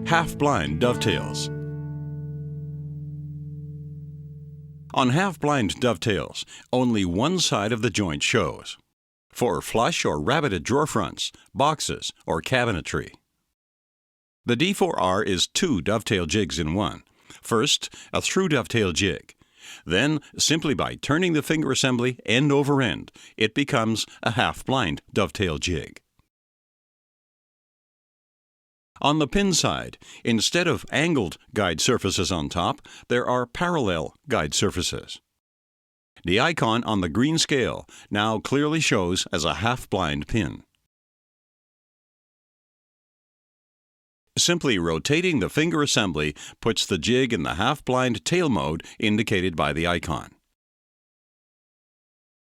Half-blind dovetails. On half-blind dovetails, only one side of the joint shows. For flush or rabbeted drawer fronts, boxes, or cabinetry. The D4R is two dovetail jigs in one. First, a through dovetail jig. Then, simply by turning the finger assembly end over end, it becomes a half-blind dovetail jig. On the pin side, instead of angled guide surfaces on top, there are parallel guide surfaces. The icon on the green scale now clearly shows as a half-blind pin. Simply rotating the finger assembly puts the jig in the half-blind tail mode indicated by the icon.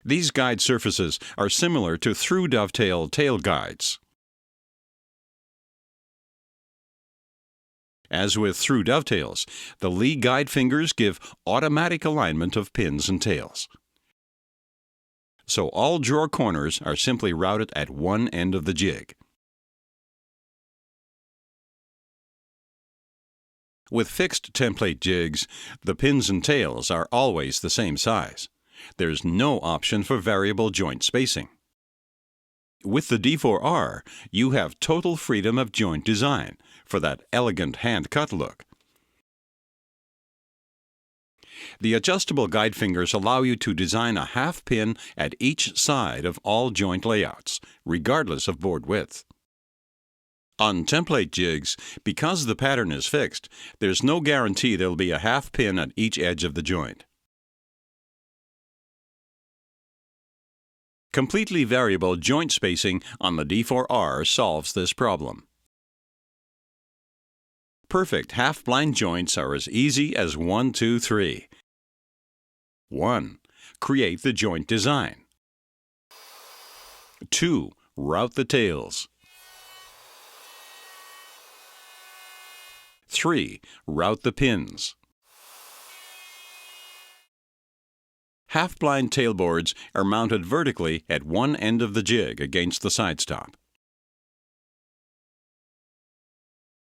These guide surfaces are similar to through dovetail tail guides. As with through dovetails, the Leigh guide fingers give automatic alignment of pins and tails. So all drawer corners are simply routed at one end of the jig. With fixed template jigs, the pins and tails are always the same size. There's no option for variable joint spacing. With the D4R, you have total freedom of joint design for that elegant hand-cut look. The adjustable guide fingers allow you to design a half pin at each side of all joint layouts, regardless of board width. On template jigs, because the pattern is fixed, there's no guarantee there'll be a half pin at each edge of the joint. Completely variable joint spacing on the D4R solves this problem. Perfect half-blind joints are as easy as 1, 2, 3. 1. Create the joint design. 2. Route the tails. 3. Route the pins. Half-blind tailboards are mounted vertically at one end of the jig against the side stop.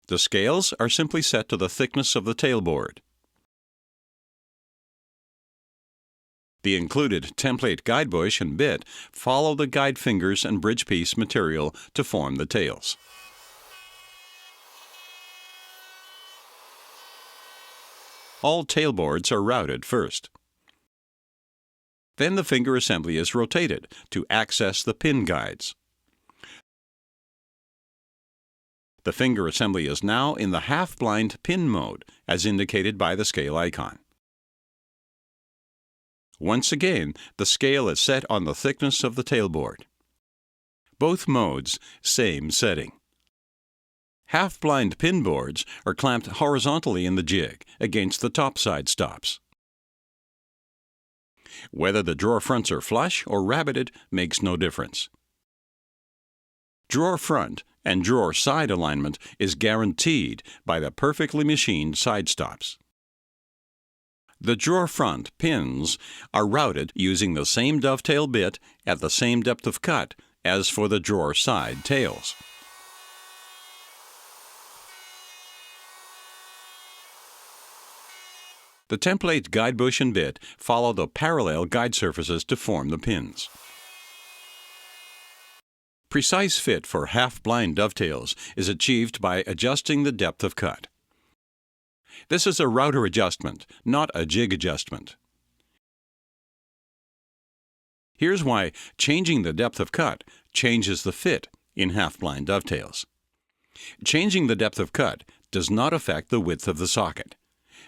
The scales are simply set to the thickness of the tailboard. The included template guide bush and bit follow the guide fingers and bridge piece material to form the tails. All tailboards are routed first. Then the finger assembly is rotated to access the pin guides. The finger assembly is now in the half-blind pin mode, as indicated by the scale icon. Once again, the scale is set on the thickness of the tailboard. Both modes, same setting. Half-blind pin boards are clamped horizontally in the jig against the top side stops. Whether the drawer fronts are flush or rabbeted makes no difference. Drawer front and drawer side alignment is guaranteed by the perfectly machined side stops. The drawer front pins are routed using the same dovetail bit at the same depth of cut as for the drawer side tails. The template guide bush and bit follow the parallel guide surfaces to form the pins. Precise fit for half-blind dovetails is achieved by adjusting the depth of cut. This is a router adjustment, not a jig adjustment. Here's why changing the depth of cut changes the fit in half-blind dovetails. Changing the depth of cut does not affect the width of the socket,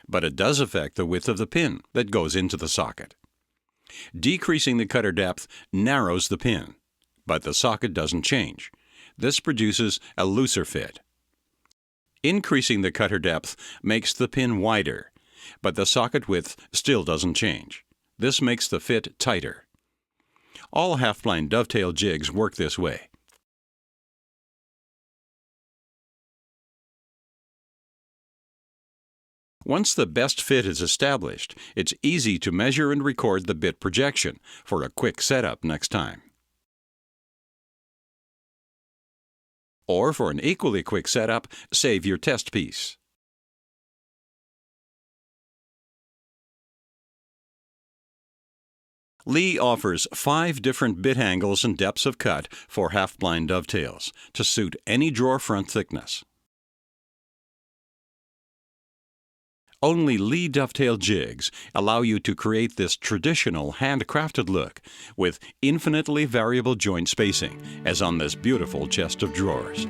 but it does affect the width of the pin that goes into the socket. Decreasing the cutter depth narrows the pin, but the socket doesn't change. This produces a looser fit. Increasing the cutter depth makes the pin wider, but the socket width still doesn't change. This makes the fit tighter. All half-blind dovetail jigs work this way. Once the best fit is established, it's easy to measure and record the bit projection for a quick setup next time. Or for an equally quick setup, save your test piece. Leigh offers 5 different bit angles and depths of cut for half-blind dovetails to suit any drawer front thickness. Only Leigh dovetail jigs allow you to create this traditional handcrafted look with infinitely variable joint spacing, as on this beautiful chest of drawers.